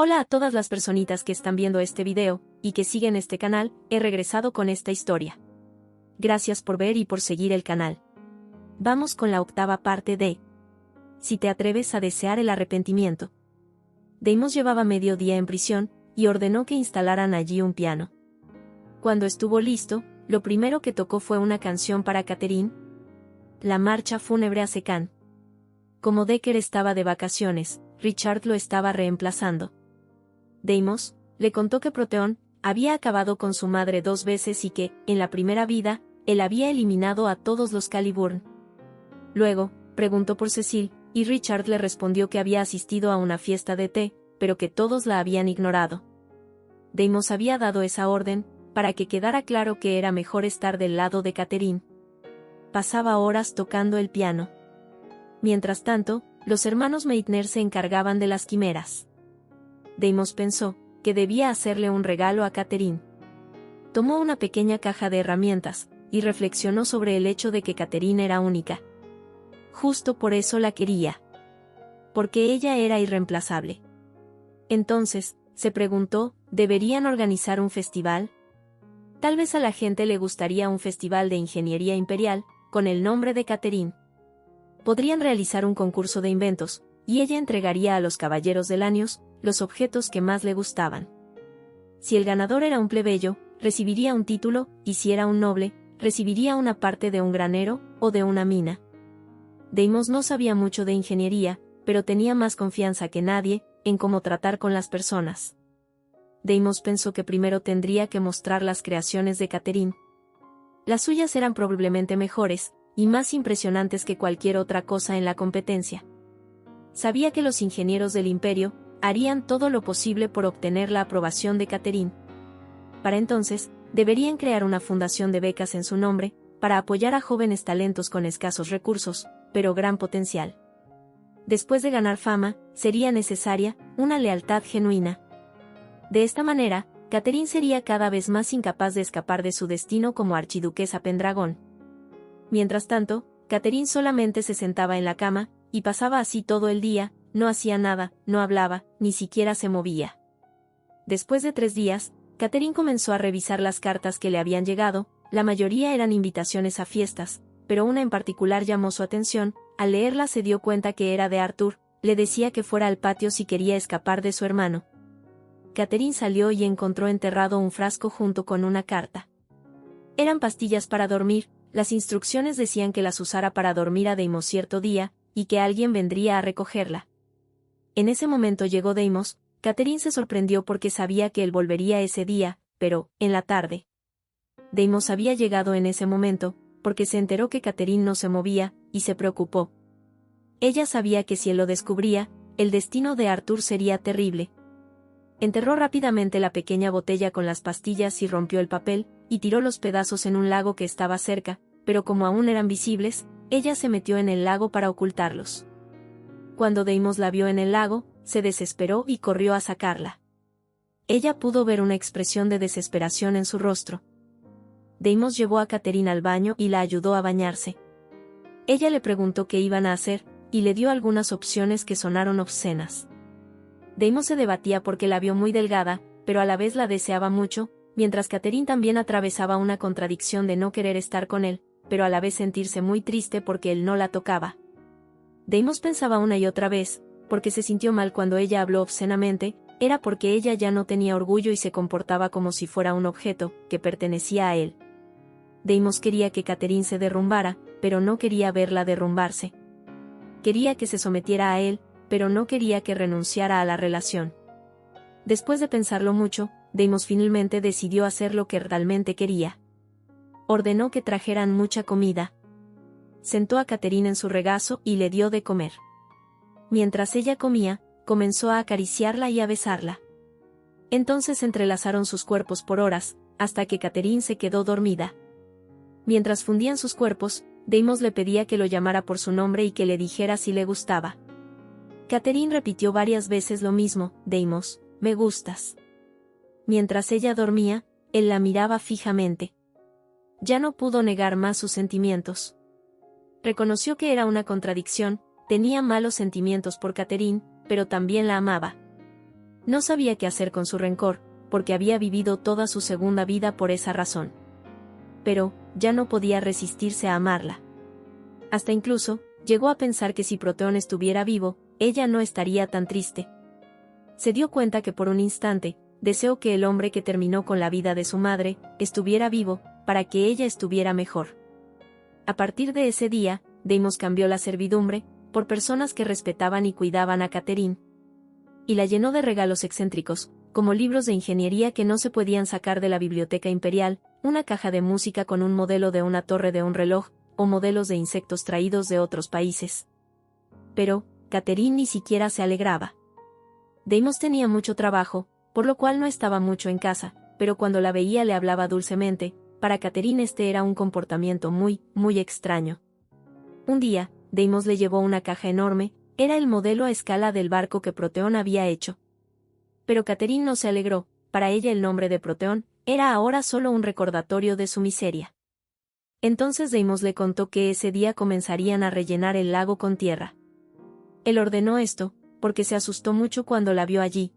Hola a todas las personitas que están viendo este video, y que siguen este canal, he regresado con esta historia. Gracias por ver y por seguir el canal. Vamos con la octava parte de Si te atreves a desear el arrepentimiento. Deimos llevaba medio día en prisión, y ordenó que instalaran allí un piano. Cuando estuvo listo, lo primero que tocó fue una canción para Catherine, la marcha fúnebre a Secán. Como Decker estaba de vacaciones, Richard lo estaba reemplazando. Deimos le contó que Proteón había acabado con su madre 2 veces y que, en la primera vida, él había eliminado a todos los Caliburn. Luego, preguntó por Cecil, y Richard le respondió que había asistido a una fiesta de té, pero que todos la habían ignorado. Deimos había dado esa orden, para que quedara claro que era mejor estar del lado de Catherine. Pasaba horas tocando el piano. Mientras tanto, los hermanos Meitner se encargaban de las quimeras. Deimos pensó que debía hacerle un regalo a Catherine. Tomó una pequeña caja de herramientas, y reflexionó sobre el hecho de que Catherine era única. Justo por eso la quería. Porque ella era irreemplazable. Entonces, se preguntó, ¿deberían organizar un festival? Tal vez a la gente le gustaría un festival de ingeniería imperial, con el nombre de Catherine. Podrían realizar un concurso de inventos, y ella entregaría a los caballeros del Anios los objetos que más le gustaban. Si el ganador era un plebeyo, recibiría un título, y si era un noble, recibiría una parte de un granero, o de una mina. Deimos no sabía mucho de ingeniería, pero tenía más confianza que nadie, en cómo tratar con las personas. Deimos pensó que primero tendría que mostrar las creaciones de Catherine. Las suyas eran probablemente mejores, y más impresionantes que cualquier otra cosa en la competencia. Sabía que los ingenieros del imperio harían todo lo posible por obtener la aprobación de Catherine. Para entonces, deberían crear una fundación de becas en su nombre, para apoyar a jóvenes talentos con escasos recursos, pero gran potencial. Después de ganar fama, sería necesaria una lealtad genuina. De esta manera, Catherine sería cada vez más incapaz de escapar de su destino como archiduquesa Pendragón. Mientras tanto, Catherine solamente se sentaba en la cama, y pasaba así todo el día, no hacía nada, no hablaba, ni siquiera se movía. Después de 3 días, Catherine comenzó a revisar las cartas que le habían llegado, la mayoría eran invitaciones a fiestas, pero una en particular llamó su atención. Al leerla se dio cuenta que era de Arthur, le decía que fuera al patio si quería escapar de su hermano. Catherine salió y encontró enterrado un frasco junto con una carta. Eran pastillas para dormir, las instrucciones decían que las usara para dormir a Deimos cierto día, y que alguien vendría a recogerla. En ese momento llegó Deimos. Catherine se sorprendió porque sabía que él volvería ese día, pero, en la tarde. Deimos había llegado en ese momento, porque se enteró que Catherine no se movía, y se preocupó. Ella sabía que si él lo descubría, el destino de Arthur sería terrible. Enterró rápidamente la pequeña botella con las pastillas y rompió el papel, y tiró los pedazos en un lago que estaba cerca, pero como aún eran visibles, ella se metió en el lago para ocultarlos. Cuando Deimos la vio en el lago, se desesperó y corrió a sacarla. Ella pudo ver una expresión de desesperación en su rostro. Deimos llevó a Catherine al baño y la ayudó a bañarse. Ella le preguntó qué iban a hacer, y le dio algunas opciones que sonaron obscenas. Deimos se debatía porque la vio muy delgada, pero a la vez la deseaba mucho, mientras Catherine también atravesaba una contradicción de no querer estar con él, pero a la vez sentirse muy triste porque él no la tocaba. Deimos pensaba una y otra vez, porque se sintió mal cuando ella habló obscenamente, era porque ella ya no tenía orgullo y se comportaba como si fuera un objeto, que pertenecía a él. Deimos quería que Catherine se derrumbara, pero no quería verla derrumbarse. Quería que se sometiera a él, pero no quería que renunciara a la relación. Después de pensarlo mucho, Deimos finalmente decidió hacer lo que realmente quería. Ordenó que trajeran mucha comida. Sentó a Catherine en su regazo y le dio de comer. Mientras ella comía, comenzó a acariciarla y a besarla. Entonces entrelazaron sus cuerpos por horas, hasta que Catherine se quedó dormida. Mientras fundían sus cuerpos, Deimos le pedía que lo llamara por su nombre y que le dijera si le gustaba. Catherine repitió varias veces lo mismo: Deimos, me gustas. Mientras ella dormía, él la miraba fijamente. Ya no pudo negar más sus sentimientos. Reconoció que era una contradicción, tenía malos sentimientos por Catherine, pero también la amaba. No sabía qué hacer con su rencor, porque había vivido toda su segunda vida por esa razón. Pero, ya no podía resistirse a amarla. Hasta incluso, llegó a pensar que si Proteón estuviera vivo, ella no estaría tan triste. Se dio cuenta que por un instante, deseó que el hombre que terminó con la vida de su madre, estuviera vivo, para que ella estuviera mejor. A partir de ese día, Deimos cambió la servidumbre, por personas que respetaban y cuidaban a Catherine. Y la llenó de regalos excéntricos, como libros de ingeniería que no se podían sacar de la biblioteca imperial, una caja de música con un modelo de una torre de un reloj, o modelos de insectos traídos de otros países. Pero, Catherine ni siquiera se alegraba. Deimos tenía mucho trabajo, por lo cual no estaba mucho en casa, pero cuando la veía le hablaba dulcemente. Para Catherine este era un comportamiento muy, muy extraño. Un día, Deimos le llevó una caja enorme, era el modelo a escala del barco que Proteón había hecho. Pero Catherine no se alegró, para ella el nombre de Proteón era ahora solo un recordatorio de su miseria. Entonces Deimos le contó que ese día comenzarían a rellenar el lago con tierra. Él ordenó esto, porque se asustó mucho cuando la vio allí.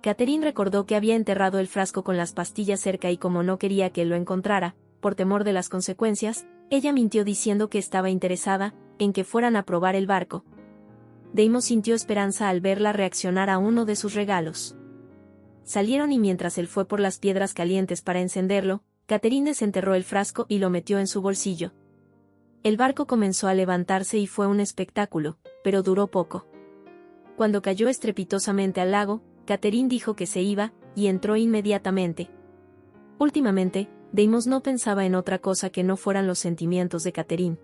Catherine recordó que había enterrado el frasco con las pastillas cerca y como no quería que él lo encontrara, por temor de las consecuencias, ella mintió diciendo que estaba interesada en que fueran a probar el barco. Deimos sintió esperanza al verla reaccionar a uno de sus regalos. Salieron y mientras él fue por las piedras calientes para encenderlo, Catherine desenterró el frasco y lo metió en su bolsillo. El barco comenzó a levantarse y fue un espectáculo, pero duró poco. Cuando cayó estrepitosamente al lago, Catherine dijo que se iba, y entró inmediatamente. Últimamente, Deimos no pensaba en otra cosa que no fueran los sentimientos de Catherine.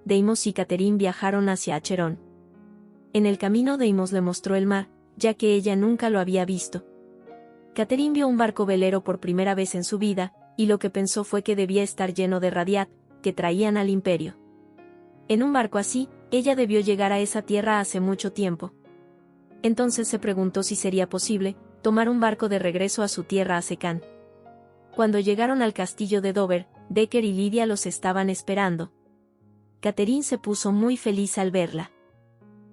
Deimos y Catherine viajaron hacia Acheron. En el camino Deimos le mostró el mar, ya que ella nunca lo había visto. Catherine vio un barco velero por primera vez en su vida, y lo que pensó fue que debía estar lleno de radiat, que traían al imperio. En un barco así, ella debió llegar a esa tierra hace mucho tiempo. Entonces se preguntó si sería posible tomar un barco de regreso a su tierra a Secán. Cuando llegaron al castillo de Dover, Decker y Lydia los estaban esperando. Catherine se puso muy feliz al verla.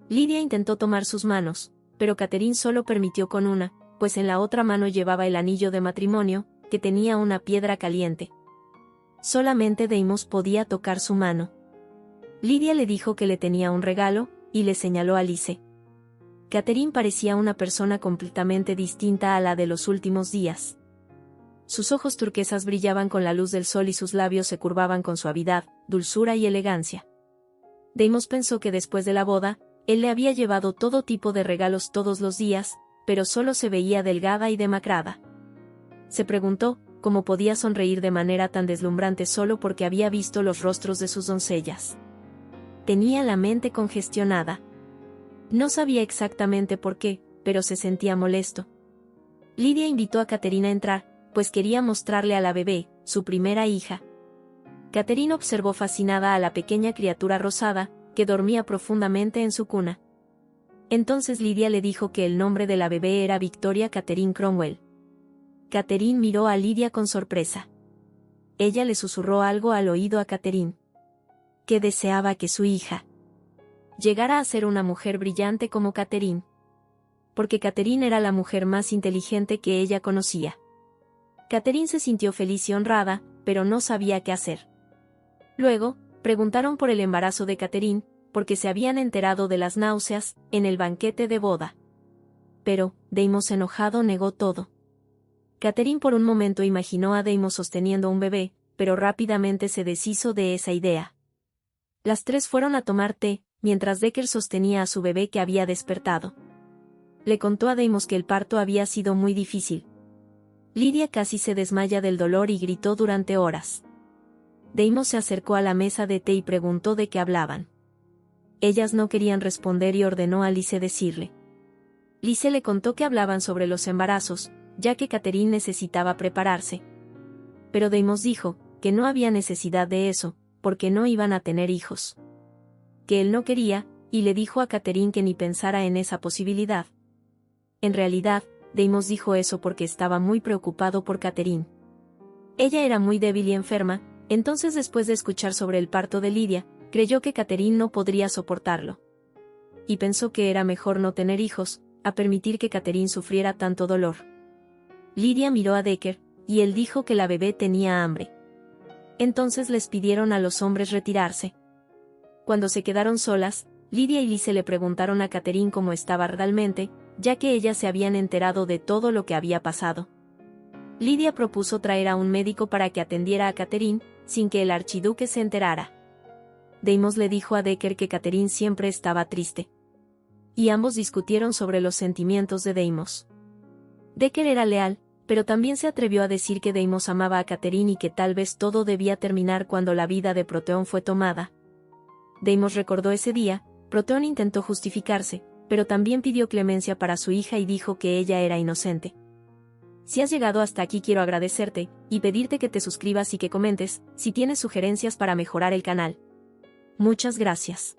Lydia intentó tomar sus manos, pero Catherine solo permitió con una, pues en la otra mano llevaba el anillo de matrimonio, que tenía una piedra caliente. Solamente Deimos podía tocar su mano. Lydia le dijo que le tenía un regalo, y le señaló a Lise. Catherine parecía una persona completamente distinta a la de los últimos días. Sus ojos turquesas brillaban con la luz del sol y sus labios se curvaban con suavidad, dulzura y elegancia. Deimos pensó que después de la boda, él le había llevado todo tipo de regalos todos los días, pero solo se veía delgada y demacrada. Se preguntó cómo podía sonreír de manera tan deslumbrante solo porque había visto los rostros de sus doncellas. Tenía la mente congestionada. No sabía exactamente por qué, pero se sentía molesto. Lydia invitó a Catherine a entrar, pues quería mostrarle a la bebé, su primera hija. Catherine observó fascinada a la pequeña criatura rosada, que dormía profundamente en su cuna. Entonces Lydia le dijo que el nombre de la bebé era Victoria Catherine Cromwell. Catherine miró a Lydia con sorpresa. Ella le susurró algo al oído a Catherine. Que deseaba que su hija llegara a ser una mujer brillante como Catherine. Porque Catherine era la mujer más inteligente que ella conocía. Catherine se sintió feliz y honrada, pero no sabía qué hacer. Luego, preguntaron por el embarazo de Catherine, porque se habían enterado de las náuseas, en el banquete de boda. Pero, Deimos enojado negó todo. Catherine por un momento imaginó a Deimos sosteniendo un bebé, pero rápidamente se deshizo de esa idea. Las tres fueron a tomar té, mientras Decker sostenía a su bebé que había despertado. Le contó a Deimos que el parto había sido muy difícil. Lydia casi se desmaya del dolor y gritó durante horas. Deimos se acercó a la mesa de té y preguntó de qué hablaban. Ellas no querían responder y ordenó a Lise decirle. Lise le contó que hablaban sobre los embarazos, ya que Catherine necesitaba prepararse. Pero Deimos dijo que no había necesidad de eso, porque no iban a tener hijos. Que él no quería, y le dijo a Catherine que ni pensara en esa posibilidad. En realidad, Deimos dijo eso porque estaba muy preocupado por Catherine. Ella era muy débil y enferma, entonces después de escuchar sobre el parto de Lydia, creyó que Catherine no podría soportarlo. Y pensó que era mejor no tener hijos, a permitir que Catherine sufriera tanto dolor. Lydia miró a Decker, y él dijo que la bebé tenía hambre. Entonces les pidieron a los hombres retirarse. Cuando se quedaron solas, Lydia y Lise le preguntaron a Catherine cómo estaba realmente, ya que ellas se habían enterado de todo lo que había pasado. Lydia propuso traer a un médico para que atendiera a Catherine, sin que el archiduque se enterara. Deimos le dijo a Decker que Catherine siempre estaba triste. Y ambos discutieron sobre los sentimientos de Deimos. Decker era leal, pero también se atrevió a decir que Deimos amaba a Catherine y que tal vez todo debía terminar cuando la vida de Proteón fue tomada. Deimos recordó ese día. Proteón intentó justificarse, pero también pidió clemencia para su hija y dijo que ella era inocente. Si has llegado hasta aquí, quiero agradecerte, y pedirte que te suscribas y que comentes, si tienes sugerencias para mejorar el canal. Muchas gracias.